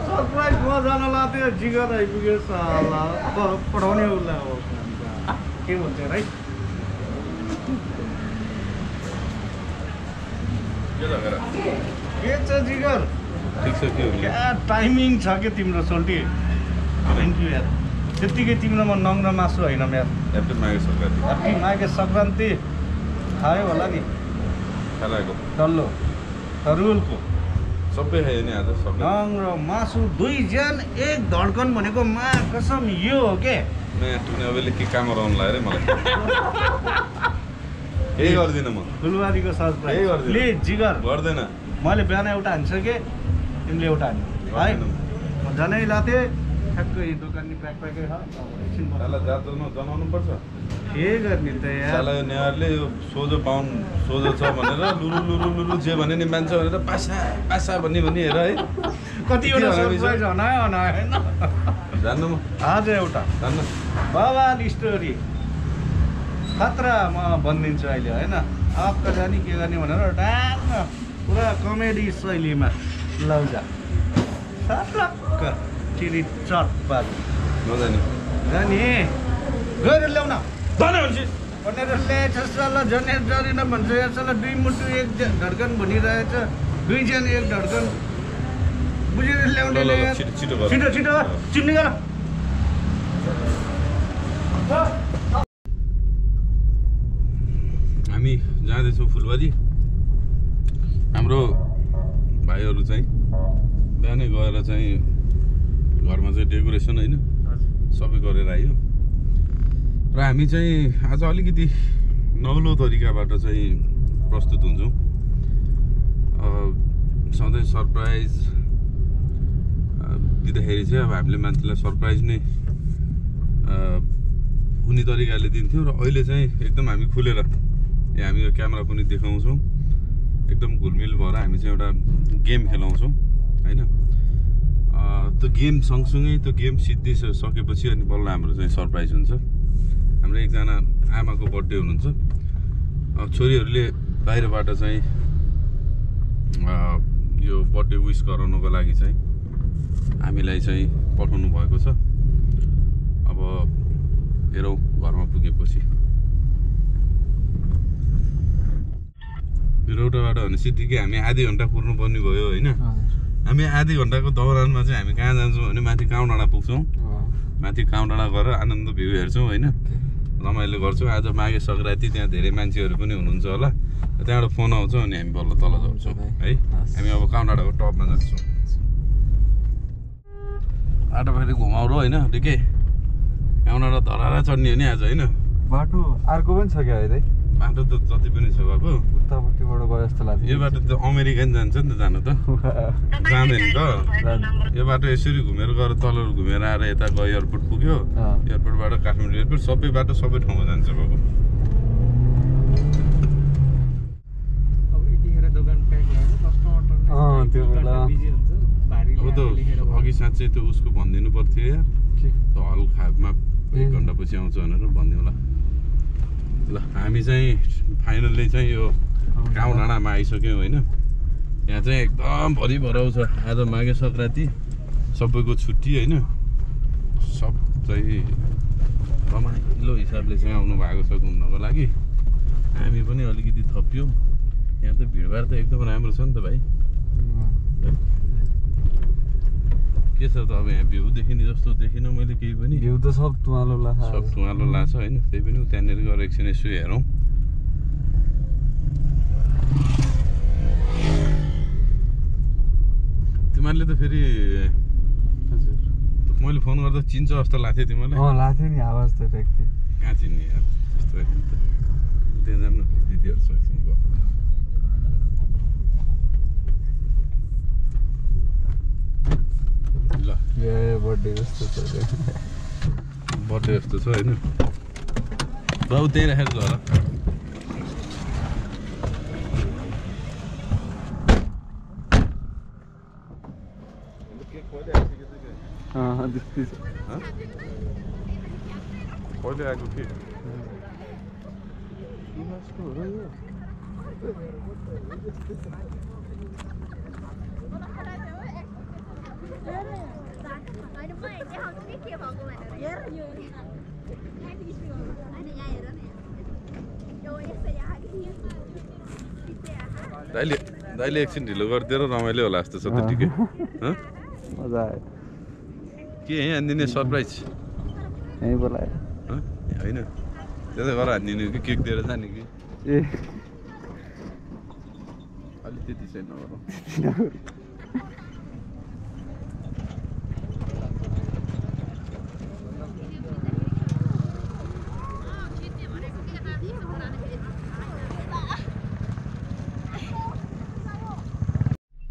Surprise म जान लाग्थ्यो जिगर आइपुग्यो साला पठाउने उसलाई हो के भन्छ है के छ जिगर ठिक छ के हो टाइमिङ छ के तिम्रो सोल्टी थ्याङ्क यू यार त्यतिकै तिम्रोमा नङ्ग्रो मासु होइन यार ह्याप्पी माघे सङ्क्रान्ति ह्याप्पी माघे सङ्क्रान्ति खायो होला नि खालाको डल्लो तरुलको सबै खायो नि आज सबै नङ्ग्रो मासु दुई ज्यान एक धड्कन भनेको मा कसम यो हो के नयाँ टुने अबले के काम गराउनु लाग्यो मलाई केही गर्दिनँ म फुलबारीको सरप्राइज प्लिज जिगर गर्दैन मैले बिहान एउटा हान्छ के तिमीले एउटा हान्नु है म जनै लाथे ठ्याक्कै दोकानले प्याकै छ साला जात्रमा जनाउनु पर्छ के गर्ने त यार साला नेहारले यो सोझो पाउनु सोझो छ भनेर लुरु लुरु लुरु जे भने नि मान्छ भनेर पासा पासा भन्ने हेर है कतिवटा सरप्राइज हनायो होइन जान्नु म आज एउटा जान्नु बवाल स्टोरी खतरा म भनिदिन्छु अहिले होइन आपका जाने के गर्ने भनेर डाङ्ग पुरा कमेडी शैलीमा लौजा सटक्क चिरी चट बाजु नजाने जाने गएर ल्याउन जाने भन्छ भनेर ल्याएछ साला जने जरिन भन्छ यहाँ साला दुई मुटु एक धड्कन भनिरहेछ दुईजना एक धड्कन बुझेर ल्याउने छिटो छिटो छिटो छिटो चिन्ने गर हामी जाँदैछौँ फुलबारी हाम्रो भाइहरू चाहिँ बिहानै गएर चाहिँ घरमा चाहिँ डेकोरेसन होइन सबै गरेर आयो र हामी चाहिँ आज अलिकति नौलो तरिकाबाट चाहिँ प्रस्तुत हुन्छौँ सधैँ सरप्राइज दिँदाखेरि चाहिँ अब हामीले मान्छेलाई सरप्राइज नै कुनै तरिकाले दिन्थ्यौँ र अहिले चाहिँ एकदम हामी खुलेर हामी यो क्यामेरा पनि देखाउँछौँ एकदम घुलमिल भएर हामी चाहिँ एउटा गेम खेलाउँछौँ होइन त्यो गेम सँगसँगै त्यो गेम सिद्धिसकेपछि अनि बल्ल हाम्रो चाहिँ सरप्राइज हुन्छ हाम्रो एकजना आमाको बर्थडे हुनुहुन्छ छोरीहरूले बाहिरबाट चाहिँ यो बर्थडे विस गराउनको लागि चाहिँ हामीलाई चाहिँ पठाउनु भएको छ अब हेरौँ घरमा पुगेपछि रौटाबाट भने सिद्धिकै हामी आधी घन्टा कुर्नुपर्ने भयो होइन हामी आधी घन्टाको दौरानमा चाहिँ हामी कहाँ जान्छौँ भने माथि काउँ डाँडा पुग्छौँ माथि काउँ डाँडा गएर आनन्द भ्यू हेर्छौँ होइन रमाइलो गर्छौँ आज माघे सङ्क्रान्ति त्यहाँ धेरै मान्छेहरू पनि हुनुहुन्छ होला त्यहाँबाट फोन आउँछ अनि हामी बल्ल तल जान्छौँ है हामी अब काउँ डाँडाको टपमा जान्छौँ बाटो फेरि घुमाउरो होइन ठिकै काउँ डाँडा धरारा चढ्ने हो नि आज होइन बाटो अर्को पनि छ क्या अहिले बाटो त जति पनि छ बाबु उतापट्टिबाट गयो जस्तो लाग्छ यो बाटो त अमेरिका नि जान्छ नि त जानु त जाँदैन त यो बाटो यसरी घुमेर गएर तल घुमेर आएर यता गयो एयरपोर्ट पुग्यो एयरपोर्टबाट काठमाडौँ एयरपोर्ट सबै बाटो सबै ठाउँमा जान्छ बाबु त्यो बेला अब त अघि साँच्चै त्यो उसको भनिदिनु पर्थ्यो यार त हल खापमा 1 घन्टा पछि आउँछ भनेर भनिदिउँला ल हामी चाहिँ फाइनल्ली चाहिँ यो काउँ डाँडामा आइसक्यौँ होइन यहाँ चाहिँ एकदम भरि भराउ छ आज माघे सङ्क्रान्ति सबैको छुट्टी होइन सब चाहिँ रमाइलो हिसाबले चाहिँ आउनु भएको छ घुम्नको लागि हामी पनि अलिकति थप्यो यहाँ त भिडभाड त एकदम राम्रो छ नि त भाइ के छ त अब यहाँ भ्यू देखिने जस्तो देखिनँ मैले केही पनि भ्यू त सब तुवालो लाग्छ सब तुवालो लाग्छ होइन त्यही पनि त्यहाँनिर गएर एकछिन यसो हेरौँ तिमीहरूले त फेरि हजुर मैले फोन गर्दा चिन्छ जस्तो लाग्थ्यो तिमीलाई लाग्थ्यो नि आवाज त ट्याक्थ्यो कहाँ चिन्ने यार त्यस्तो त्यहाँ जानु दिदीहरूसँग ल बर्थडे जस्तो छ बर्थडे जस्तो छ होइन बाउ त्यही राखेर छ होला कहिले आएको के दाइले एकछिन ढिलो गरिदिएर रमाइलो होला जस्तो छ त ठिकै मजा आयो के यहीँ हानिदिने सरप्राइज यहीँ बोलायो होइन त्यसै गरेर हानिदिने कि केक दिएर जाने कि ए अलिक त्यति चाहिँ नगरौँ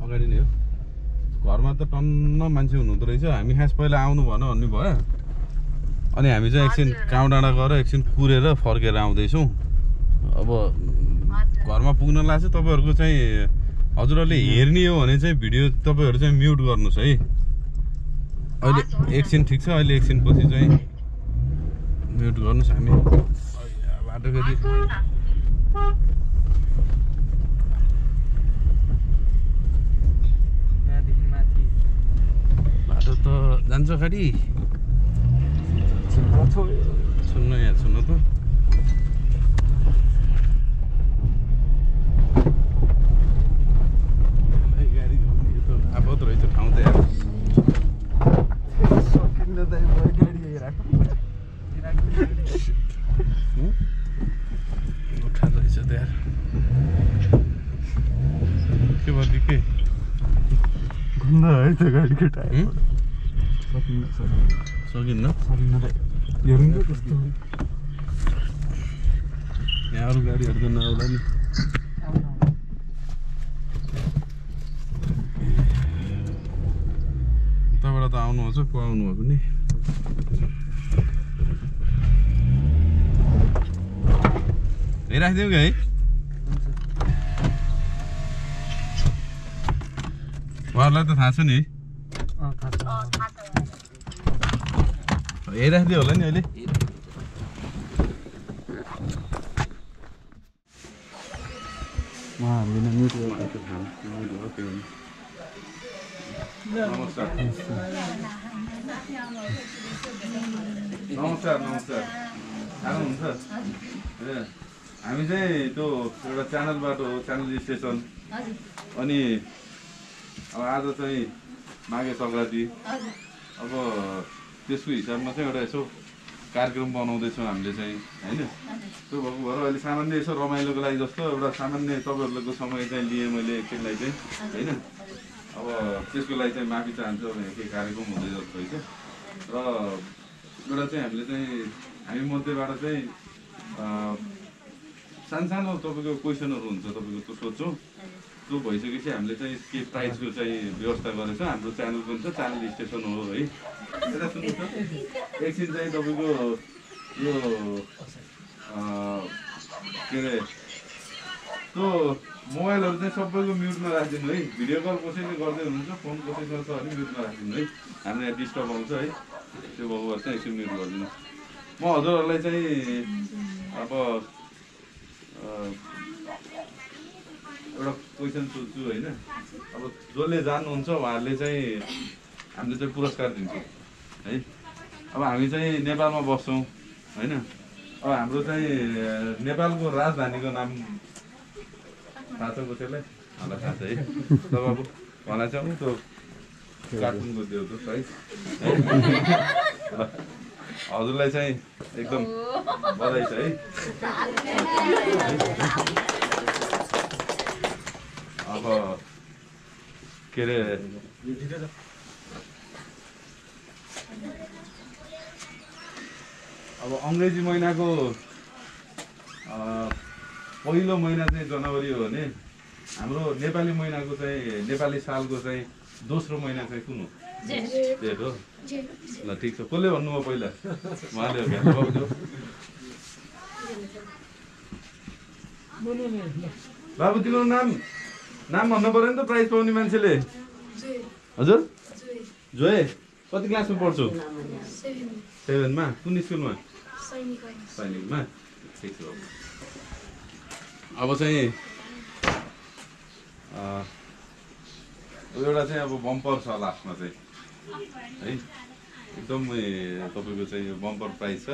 अगाडि नै हो घरमा त टन्न मान्छे हुनुहुँदो रहेछ हामी खास पहिला आउनु भन भन्ने भयो अनि हामी चाहिँ एकछिन काउँ डाँडा गएर एकछिन कुरेर फर्केर आउँदैछौँ अब घरमा पुग्न लाग्छ तपाईँहरूको चाहिँ हजुरहरूले हेर्ने हो भने चाहिँ भिडियो तपाईँहरू चाहिँ म्युट गर्नुहोस् है अहिले एकछिन ठिक छ अहिले एकछिन पछि चाहिँ म्युट गर्नुहोस् हामी बाटो फेरि बाटो त जान्छ खाडी सुन्नु यहाँ सुन्नु त आफत रहेछ ठाउँ त यार उठा रहेछ त यार के भयो के गन्दा है त्यो गाडीको टायर सकिन्न हेर्नु कस्तो यहाँ अरू गाडीहरू त नआउला नि उताबाट त आउनुहुन्छ को आउनुभएको नि यही राखिदिउँ कि है उहाँहरूलाई त थाहा छ नि यही राखिदियो होला नि अहिले हामीले म्युट नमस्कार नमस्कार नमस्कार आउनुहुन्छ ए हामी चाहिँ त्यो एउटा च्यानलबाट हो च्यानल स्टेसन अनि अब आज चाहिँ माघे सङ्क्रान्ति अब त्यसको हिसाबमा चाहिँ एउटा यसो कार्यक्रम बनाउँदैछौँ हामीले चाहिँ होइन त्यो भएको भएर अहिले सामान्य यसो रमाइलोको लागि जस्तो एउटा सामान्य तपाईँहरूको समय चाहिँ लिएँ मैले एकछिनलाई चाहिँ होइन अब त्यसको लागि चाहिँ माफी चाहन्छु अब केही कार्यक्रम हुँदै जस्तो रहेछ र एउटा चाहिँ हामीले चाहिँ हामी मध्येबाट चाहिँ सानो तपाईँको क्वेसनहरू हुन्छ तपाईँको त्यो सोध्छौँ त्यो भइसकेपछि हामीले चाहिँ के प्राइजको चाहिँ व्यवस्था गरेको छ हाम्रो च्यानल पनि छ च्यानल स्टेसन हो है यता सुन्नुहोस् न एकछिन चाहिँ तपाईँको यो के अरे त्यो मोबाइलहरू चाहिँ सबैको म्युटमा राखिदिनु है भिडियो कल कसैले गर्दै हुनुहुन्छ फोन कसैसँग छ भने म्युटमा राखिदिनु है हाम्रो यहाँ डिस्टर्ब आउँछ है त्यो भएको चाहिँ एकछिन म्युट गरिदिनु म हजुरहरूलाई चाहिँ अब एउटा क्वेसन सोध्छु होइन अब जसले जान्नुहुन्छ उहाँहरूले चाहिँ हामीले चाहिँ पुरस्कार दिन्छौँ है अब हामी चाहिँ नेपालमा बस्छौँ होइन अब हाम्रो चाहिँ नेपालको राजधानीको नाम थाहा छ कसैलाई मलाई थाहा छ है तपाईँको भनाइ छ त्यो कार्टुनको त्यो प्राइस हजुरलाई चाहिँ एकदम बधाई छ है अब के अरे अब अङ्ग्रेजी महिनाको पहिलो महिना चाहिँ जनवरी हो भने हाम्रो नेपाली महिनाको चाहिँ नेपाली सालको चाहिँ दोस्रो महिना चाहिँ कुन हो जेठ हो ल ठिक छ कसले भन्नुभयो पहिला उहाँले हो क्या बाबु तिम्रो नाम भन्नु पर्यो नि त प्राइज पाउने मान्छेले हजुर जोए कति क्लासमा पढ्छु 7मा कुन स्कुलमा सैनिकमा ठिक छ अब चाहिँ एउटा चाहिँ अब बम्पर छ लास्टमा चाहिँ है एकदमै तपाईँको चाहिँ यो बम्पर प्राइस छ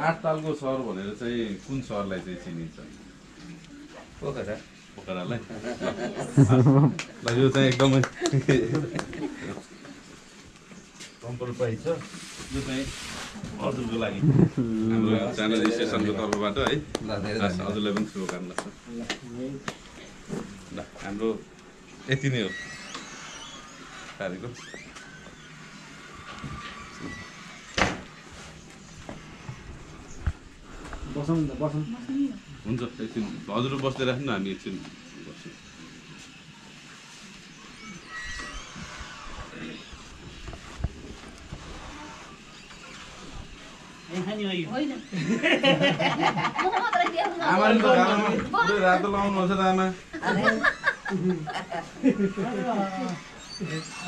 8 तालको सहर भनेर चाहिँ कुन सहरलाई चाहिँ चिनिन्छ पोखरालाई ल यो चाहिँ एकदमै बम्पर प्राइस छ यो चाहिँ हजुरको लागि हाम्रो च्यानल स्टेसनको तर्फबाट है हजुरलाई पनि शुभकामना छ ल हाम्रो यति नै हो कार्यक्रम हुन्छ एकछिन हजुर बस्दै राख्नु न हामी एकछिन बस्छौँ आमाले त गालामा पुरै रातो लाउनुहुन्छ त आमा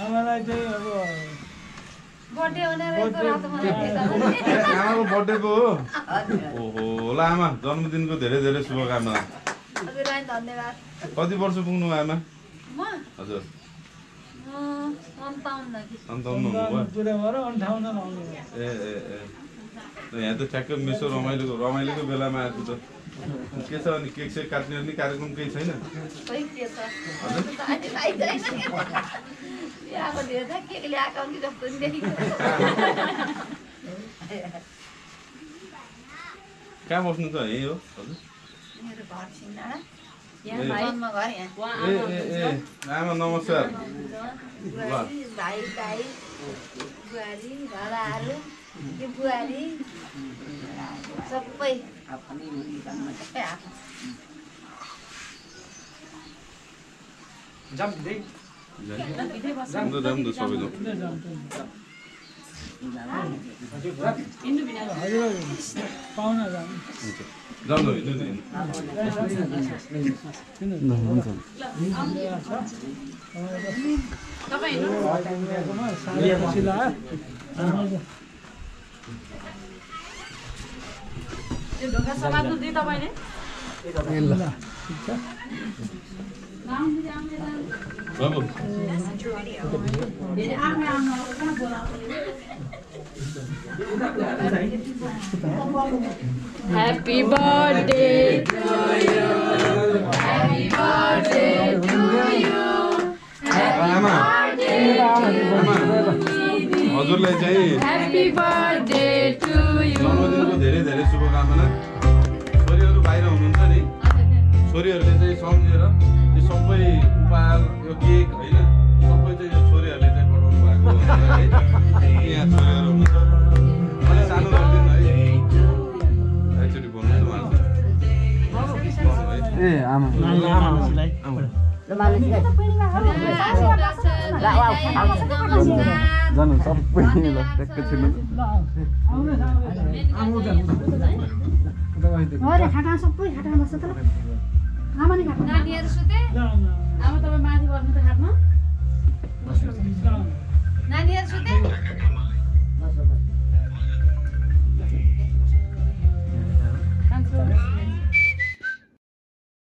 आमालाई चाहिँ अब आमाको बर्थडेको हो ओहो ल आमा जन्मदिनको धेरै धेरै शुभकामना कति वर्ष पुग्नु आमा हजुर 57 ए यहाँ त ठ्याक्कै मेसो रमाइलोको बेलामा आएको त के छ अनि केक सेक काट्ने अनि कार्यक्रम केही छैन कहाँ बस्नु त यही हो हजुर आमा नमस्कार सबै जाम त सबैजना पाहुना जाउँ न ढोका समात्नु दिए तपाईँले बाबु Happy birthday to you. Happy birthday to you. Happy birthday हजुरलाई चाहिँ Happy birthday to you. जन्मदिनको धेरै धेरै शुभकामना छोरीहरू बाहिर हुनुहुन्छ नि छोरीहरूले चाहिँ सम्झेर यो सबै उपहार यो केक होइन सबै चाहिँ यो छोरीहरूले चाहिँ पठाउनु भएको हो है यहाँ छोरीहरू हुनुहुन्छ अलिक सानो गरिदिनु है एकचोटि बोल्नु ए आमा जानु सबै ल एकैछिन नानीहरू सुते अब तपाईँ माथि बस्नु त खाटमा